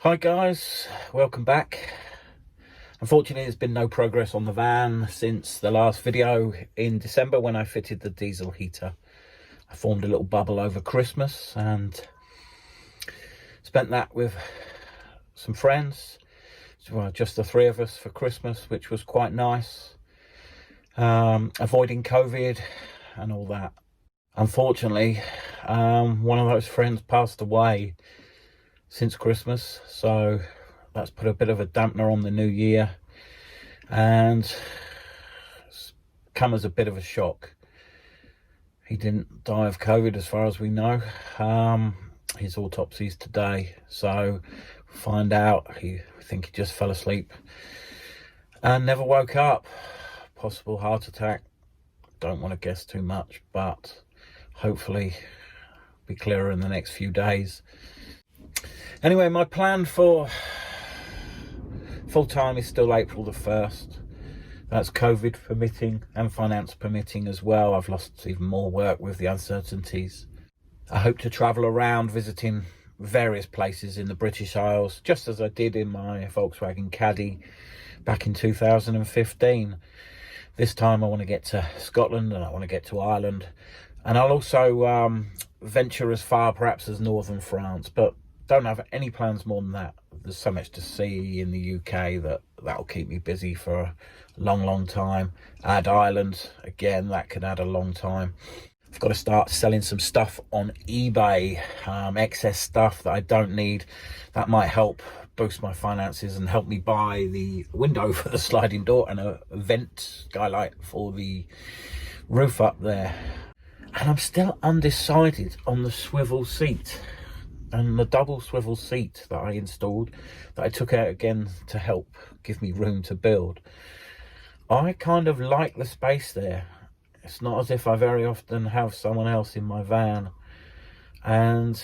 Hi guys, welcome back. Unfortunately, there's been no progress on the van since the last video in December when I fitted the diesel heater. I formed a little bubble over Christmas and spent that with some friends. Well, just the three of us for Christmas, which was quite nice. Avoiding COVID and all that. Unfortunately, one of those friends passed away since Christmas, so that's put a bit of a dampener on the new year and it's come as a bit of a shock. He didn't die of COVID as far as we know. His autopsy's today, so find out. I think he just fell asleep and never woke up. Possible heart attack. Don't want to guess too much, but hopefully be clearer in the next few days. Anyway, my plan for full time is still April the 1st. That's COVID permitting and finance permitting as well. I've lost even more work with the uncertainties. I hope to travel around visiting various places in the British Isles, just as I did in my Volkswagen Caddy back in 2015. This time I want to get to Scotland and I want to get to Ireland. And I'll also venture as far perhaps as northern France, but don't have any plans more than that. There's so much to see in the UK that'll keep me busy for a long time. Add Ireland, again, that could add a long time. I've got to start selling some stuff on eBay, excess stuff that I don't need. That might help boost my finances and help me buy the window for the sliding door and a vent skylight for the roof up there. And I'm still undecided on the swivel seat and the double swivel seat that I installed, that I took out again to help give me room to build. I kind of like the space there. It's not as if I very often have someone else in my van, and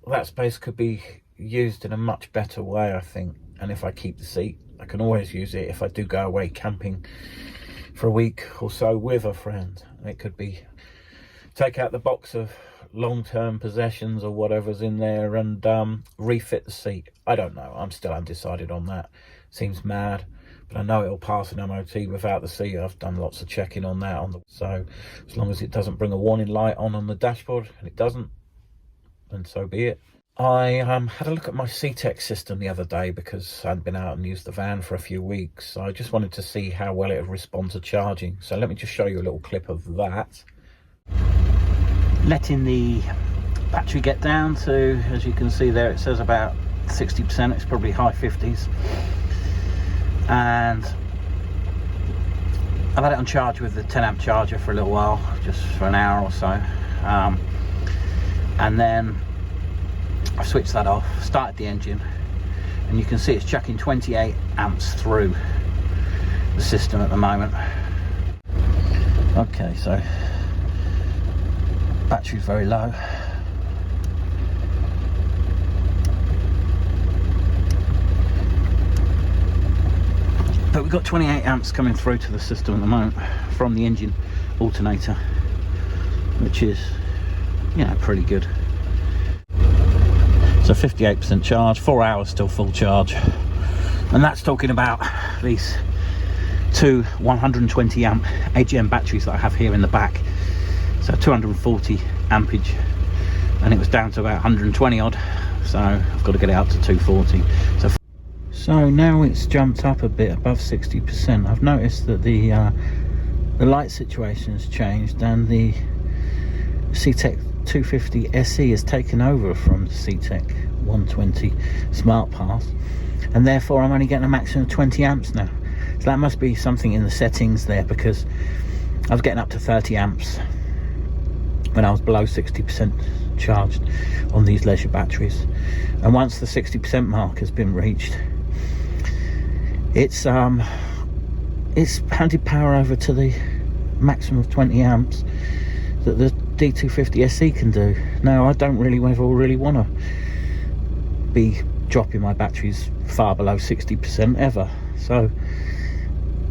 that space could be used in a much better way, I think. And if I keep the seat, I can always use it if I do go away camping for a week or so with a friend. It could be take out the box of long-term possessions or whatever's in there and refit the seat. I don't know, I'm still undecided on that. Seems mad, but I know it'll pass an MOT without the seat. I've done lots of checking on that so as long as it doesn't bring a warning light on the dashboard, and it doesn't, then so be it. I had a look at my CTEK system the other day because I hadn't been out and used the van for a few weeks. So I just wanted to see how well it would respond to charging. So let me just show you a little clip of that. Letting the battery get down to, as you can see there, it says about 60%. It's probably high 50s. And I've had it on charge with the 10 amp charger for a little while, just for an hour or so. And then I've switched that off, started the engine, and you can see it's chucking 28 amps through the system at the moment. Okay, so battery's very low. But we've got 28 amps coming through to the system at the moment from the engine alternator, which is, you know, pretty good. So 58% charge, 4 hours still full charge. And that's talking about these two 120 amp AGM batteries that I have here in the back. So 240 ampage, and it was down to about 120 odd, so I've got to get it up to 240. So now it's jumped up a bit above 60%. I've noticed that the light situation has changed, and the CTEK 250 SE has taken over from the CTEK 120 Smart Pass, and therefore I'm only getting a maximum of 20 amps now. So that must be something in the settings there, because I was getting up to 30 amps when I was below 60% charged on these leisure batteries. And once the 60% mark has been reached, it's handed power over to the maximum of 20 amps that the D250 SE can do. Now, I don't really ever really want to be dropping my batteries far below 60% ever, so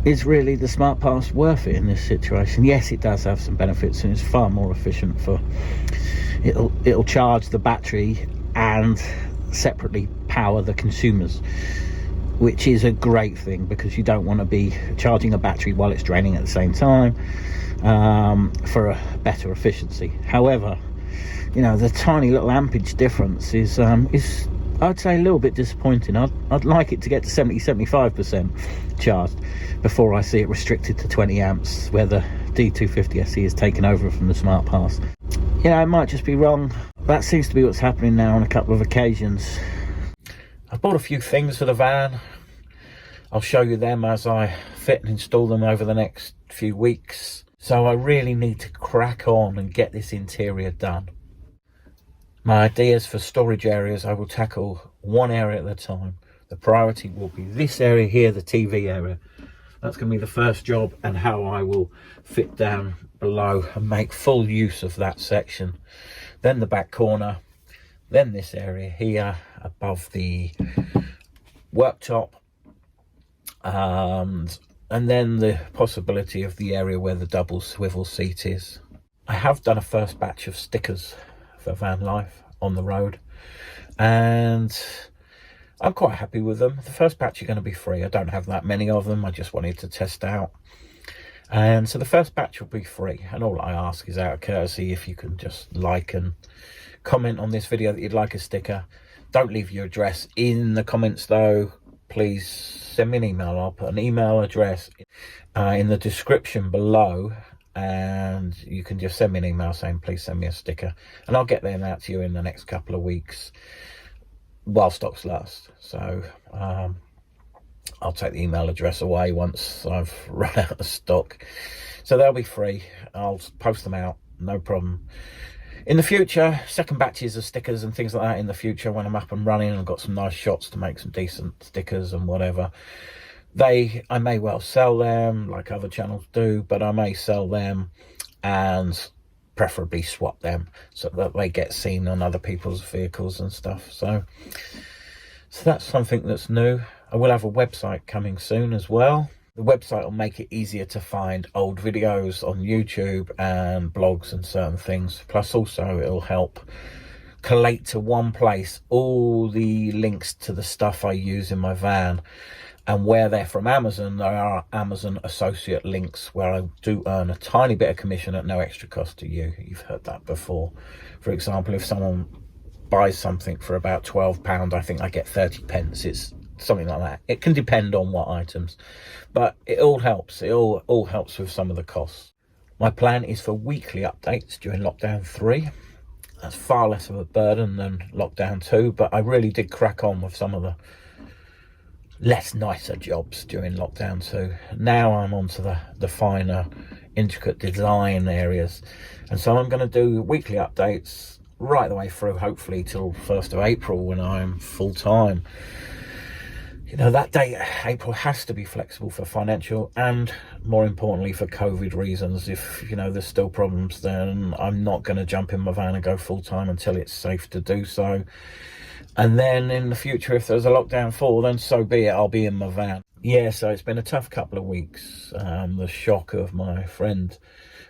is really the Smart Pass worth it in this situation? Yes, it does have some benefits, and it's far more efficient for it'll charge the battery and separately power the consumers, which is a great thing because you don't want to be charging a battery while it's draining at the same time, for a better efficiency. However, you know, the tiny little ampage difference is I'd say a little bit disappointing. I'd like it to get to 70-75% charged before I see it restricted to 20 amps where the D250 SE is taken over from the Smart Pass. You know, it might just be wrong. That seems to be what's happening now on a couple of occasions. I bought a few things for the van. I'll show you them as I fit and install them over the next few weeks. So I really need to crack on and get this interior done. My ideas for storage areas, I will tackle one area at a time. The priority will be this area here, the TV area. That's going to be the first job, and how I will fit down below and make full use of that section. Then the back corner, then this area here above the worktop, and then the possibility of the area where the double swivel seat is. I have done a first batch of stickers for van life on the road, and I'm quite happy with them. The first batch are going to be free. I don't have that many of them. I just wanted to test out, and so the first batch will be free. And all I ask is, out of courtesy, if you can just like and comment on this video that you'd like a sticker. Don't leave your address in the comments though. Please send me an email. I'll put an email address in the description below, and you can just send me an email saying please send me a sticker, and I'll get them out to you in the next couple of weeks while stocks last. So I'll take the email address away once I've run out of stock, so they'll be free. I'll post them out, no problem. In the future, second batches of stickers and things like that in the future, when I'm up and running and I've got some nice shots to make some decent stickers and whatever, I may well sell them like other channels do, but I may sell them and preferably swap them so that they get seen on other people's vehicles and stuff. So that's something that's new. I will have a website coming soon as well. The website will make it easier to find old videos on YouTube and blogs and certain things. Plus also it'll help collate to one place all the links to the stuff I use in my van. And where they're from Amazon, there are Amazon associate links where I do earn a tiny bit of commission at no extra cost to you. You've heard that before. For example, if someone buys something for about £12, I think I get 30 pence. It's something like that. It can depend on what items, but it all helps. It all helps with some of the costs. My plan is for weekly updates during lockdown 3. That's far less of a burden than lockdown 2, but I really did crack on with some of the less nicer jobs during lockdown 2. Now I'm on to the finer, intricate design areas, and so I'm going to do weekly updates right the way through, hopefully till 1st of April when I'm full-time. You know, that date, April, has to be flexible for financial and, more importantly, for COVID reasons. If, you know, there's still problems, then I'm not going to jump in my van and go full-time until it's safe to do so. And then in the future, if there's a lockdown 4, then so be it, I'll be in my van. Yeah, so it's been a tough couple of weeks. The shock of my friend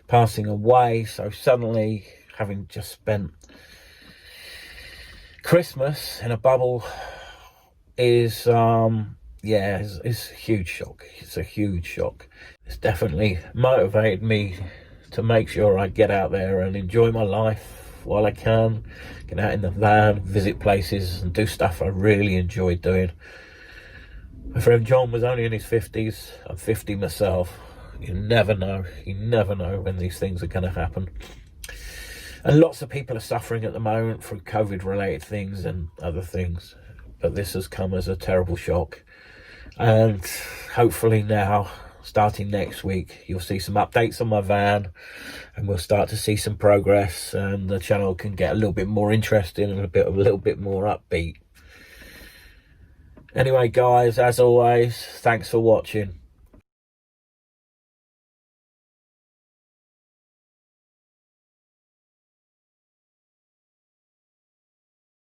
passing away so suddenly, having just spent Christmas in a bubble, is it's a huge shock. It's a huge shock. It's definitely motivated me to make sure I get out there and enjoy my life while I can. Get out in the van, visit places and do stuff I really enjoy doing. My friend John was only in his 50s. I'm 50 myself. You never know when these things are going to happen. And lots of people are suffering at the moment through COVID related things and other things. But this has come as a terrible shock, and hopefully now, starting next week, you'll see some updates on my van, and we'll start to see some progress, and the channel can get a little bit more interesting and a little bit more upbeat. Anyway guys, as always, thanks for watching.